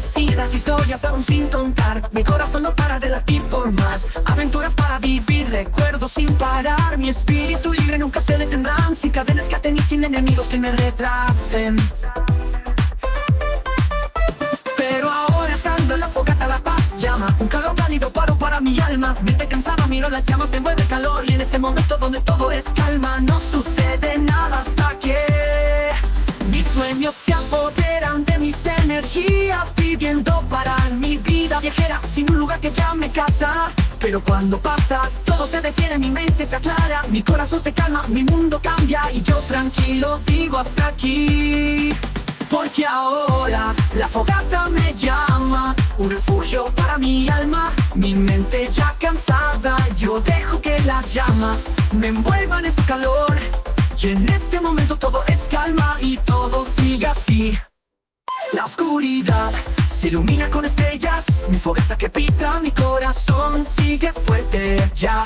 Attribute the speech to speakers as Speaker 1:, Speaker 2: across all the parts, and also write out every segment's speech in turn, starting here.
Speaker 1: desconocidas, historias aún sin contar. Mi corazón no para de latir por más aventuras para vivir, recuerdos sin parar. Mi espíritu libre nunca se detendrán, sin cadenas que aten y sin enemigos que me retrasen. Pero ahora estando en la fogata la paz llama, un calor cálido para mi alma. Mente cansada, miro las llamas, me mueve el calor. Y en este momento donde todo es calma, no sucede nada hasta que mis sueños se apoderan de mis energías, pidiendo parar mi vida viajera sin un lugar que llame casa. Pero cuando pasa, todo se detiene, mi mente se aclara, mi corazón se calma, mi mundo cambia y yo tranquilo digo hasta aquí. Porque ahora la fogata me llama, un refugio para mi alma. Mi mente ya cansada, yo dejo que las llamas me envuelvan en su calor. Y en este momento todo es calma y todo sigue así. La oscuridad se ilumina con estrellas, mi fogata que pita, mi corazón sigue fuerte ya.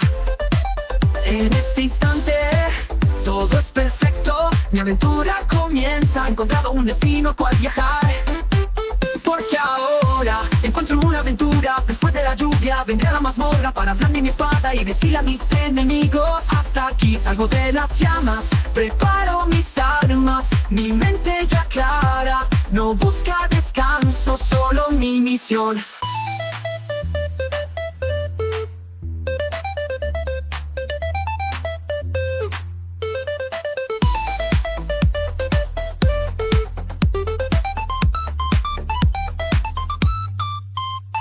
Speaker 1: En este instante todo es perfecto, mi aventura comienza, he encontrado un destino al cual viajar. Porque ahora encuentro una aventura, después de la lluvia vendré a la mazmorra para blandir mi espada y decirle a mis enemigos: hasta aquí, salgo de las llamas, preparo mis armas, mi mente ya clara, no busca descanso, solo mi misión.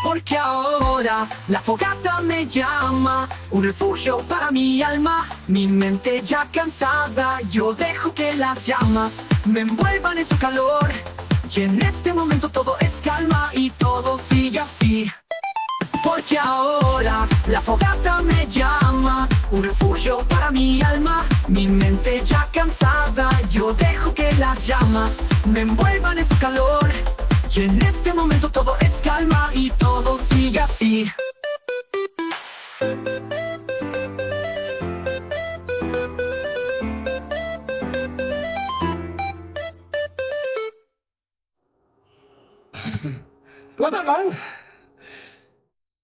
Speaker 1: Porque ahora la fogata me llama, un refugio para mi alma. Mi mente ya cansada, yo dejo que las llamas me envuelvan en su calor. Y en este momento todo es calma y todo sigue así. Porque ahora la fogata me llama, un refugio para mi alma. Mi mente ya cansada, yo dejo que las llamas me envuelvan en su calor. Y en este momento todo es calma y todo sigue así.
Speaker 2: What about